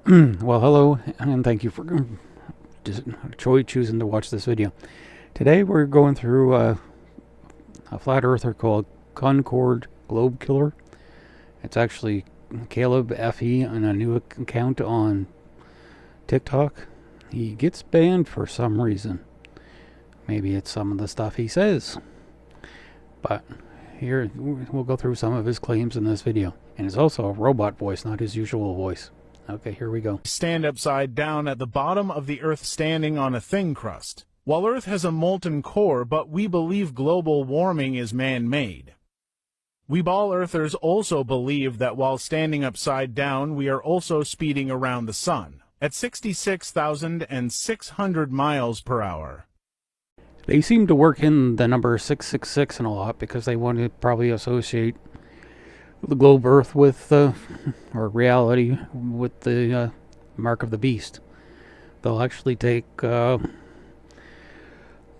Well, hello, and thank you for choosing to watch this video. Today we're going through a flat earther called Concord Globe Killer. It's actually Caleb FE on a new account on TikTok. He gets banned for some reason. Maybe it's some of the stuff he says. But here, we'll go through some of his claims in this video. And it's also a robot voice, not his usual voice. Okay, here we go. Stand upside down at the bottom of the Earth standing on a thin crust. While Earth has a molten core, but we believe global warming is man-made. We ball earthers also believe that while standing upside down, we are also speeding around the sun at 66,600 miles per hour. They seem to work in the number 666 and a lot because they want to probably associate the globe Earth with, or reality with the mark of the beast. They'll actually take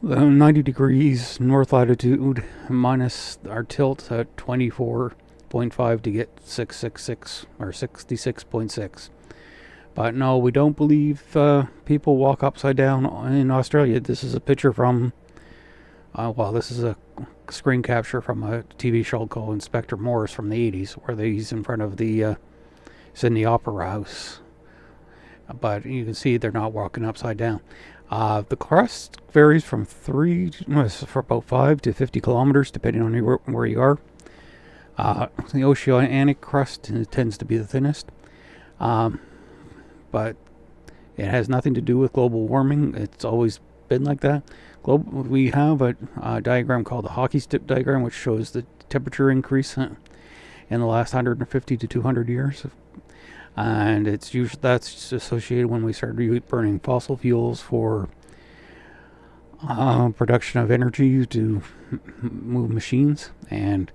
90 degrees north latitude minus our tilt at 24.5 to get 666 or 66.6. But no, we don't believe people walk upside down in Australia. This is a picture from, this is a screen capture from a TV show called Inspector Morse from the 80s, where he's in front of the Sydney Opera House. But you can see they're not walking upside down. The crust varies from for about 5 to 50 kilometers, depending on where you are. The oceanic crust tends to be the thinnest. But it has nothing to do with global warming. It's always been like that. We have a diagram called the hockey stick diagram, which shows the temperature increase in the last 150 to 200 years. And that's associated when we started burning fossil fuels for production of energy to move machines, and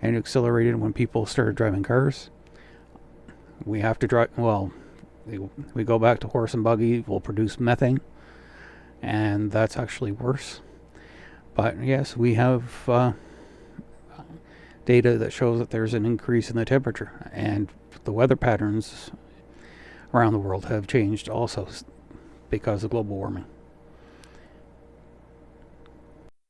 accelerated when people started driving cars. We have to drive, we go back to horse and buggy, will produce methane, and that's actually worse. But yes, we have data that shows that there's an increase in the temperature, and the weather patterns around the world have changed also because of global warming.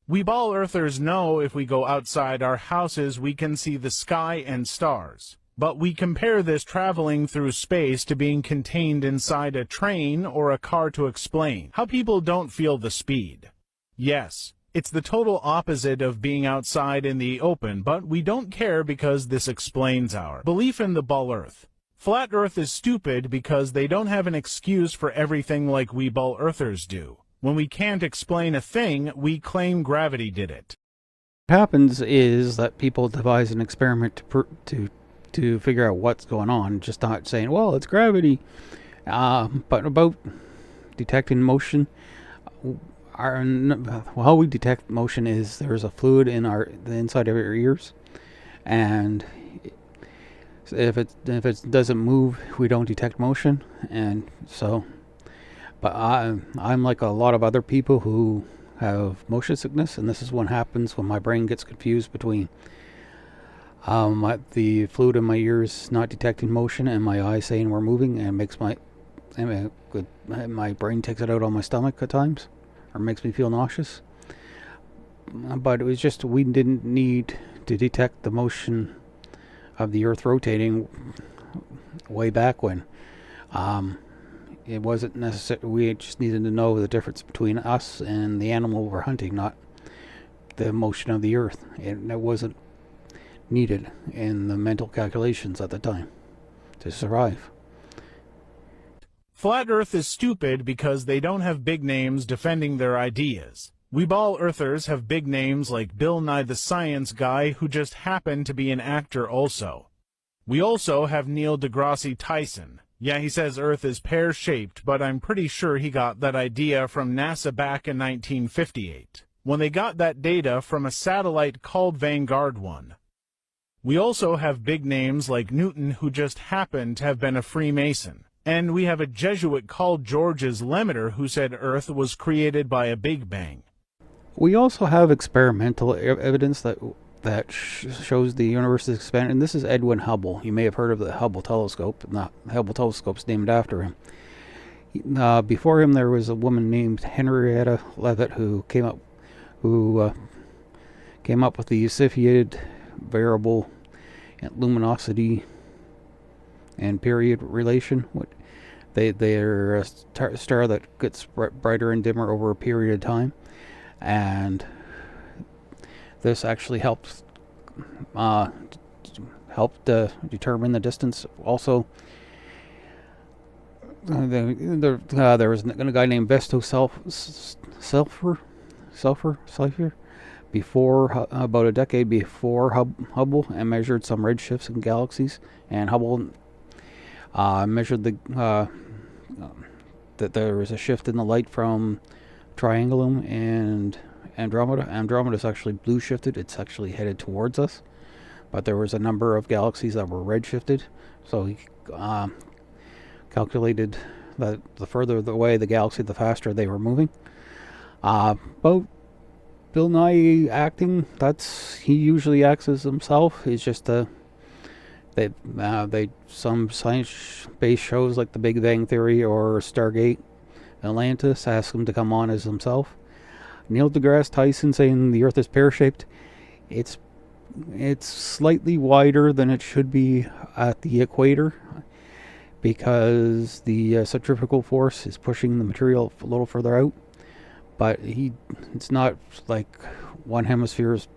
We ball earthers know if we go outside our houses we can see the sky and stars. But we compare this traveling through space to being contained inside a train or a car to explain how people don't feel the speed. Yes, it's the total opposite of being outside in the open, but we don't care because this explains our belief in the ball Earth. Flat Earth is stupid because they don't have an excuse for everything like we ball earthers do. When we can't explain a thing, we claim gravity did it. What happens is that people devise an experiment to figure out what's going on, just not saying, well, it's gravity. But about detecting motion, how we detect motion is there's a fluid in the inside of our ears, and if it doesn't move, we don't detect motion. And so, but I'm like a lot of other people who have motion sickness, and this is what happens when my brain gets confused between the fluid in my ears not detecting motion and my eyes saying we're moving, and makes my brain takes it out on my stomach at times, or makes me feel nauseous. But it was just, we didn't need to detect the motion of the earth rotating way back when. It wasn't necessary. We just needed to know the difference between us and the animal we're hunting, not the motion of the earth. It wasn't needed in the mental calculations at the time to survive. Flat Earth is stupid because they don't have big names defending their ideas. We ball earthers have big names like Bill Nye the Science Guy, who just happened to be an actor also. We also have Neil deGrasse Tyson. Yeah, he says Earth is pear-shaped, but I'm pretty sure he got that idea from NASA back in 1958, when they got that data from a satellite called Vanguard 1. We also have big names like Newton, who just happened to have been a Freemason. And we have a Jesuit called Georges Lemaitre who said Earth was created by a Big Bang. We also have experimental evidence that that shows the universe is expanding. And this is Edwin Hubble. You may have heard of the Hubble telescope. The Hubble telescope's named after him. Before him, there was a woman named Henrietta Leavitt who came up with the Cepheid variable luminosity and period relation. They're a star that gets brighter and dimmer over a period of time, and this actually helped determine the distance. Also, there was a guy named Vesto Sulfur before, about a decade before Hubble, and measured some redshifts in galaxies. And Hubble measured that there was a shift in the light from Triangulum and Andromeda. Andromeda is actually blue shifted. It's actually headed towards us. But there was a number of galaxies that were red shifted. So he calculated that the further away the galaxy, the faster they were moving. About Bill Nye acting, he usually acts as himself. He's just some science-based shows like The Big Bang Theory or Stargate Atlantis ask him to come on as himself. Neil deGrasse Tyson saying the Earth is pear-shaped. It's slightly wider than it should be at the equator, because the centrifugal force is pushing the material a little further out. But it's not like one hemisphere is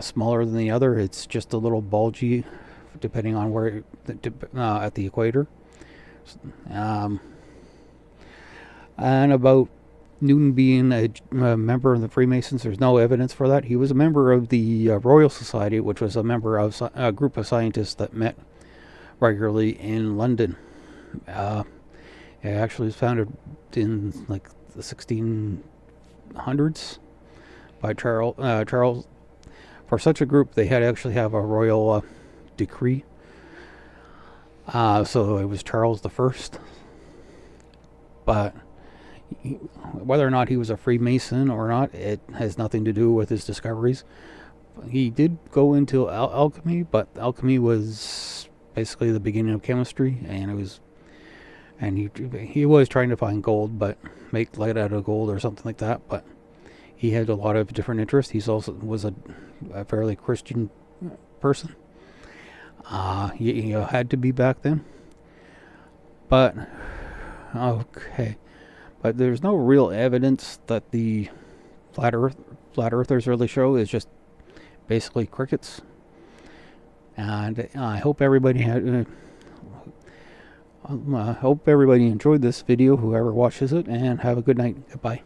smaller than the other. It's just a little bulgy, depending on where at the equator. And about Newton being a member of the Freemasons, there's no evidence for that. He was a member of the Royal Society, which was a member of a group of scientists that met regularly in London. It actually was founded in like the 1600s by Charles. For such a group, they had to actually have a royal decree. So it was Charles the First. But whether or not he was a Freemason or not, it has nothing to do with his discoveries. He did go into alchemy, but alchemy was basically the beginning of chemistry, and he was trying to find gold, but make light out of gold or something like that. But he had a lot of different interests. He also was a fairly Christian person. He had to be back then. But okay, but there's no real evidence that the flat earthers really show. Is just basically crickets. And I hope everybody enjoyed this video, whoever watches it, and have a good night. Goodbye.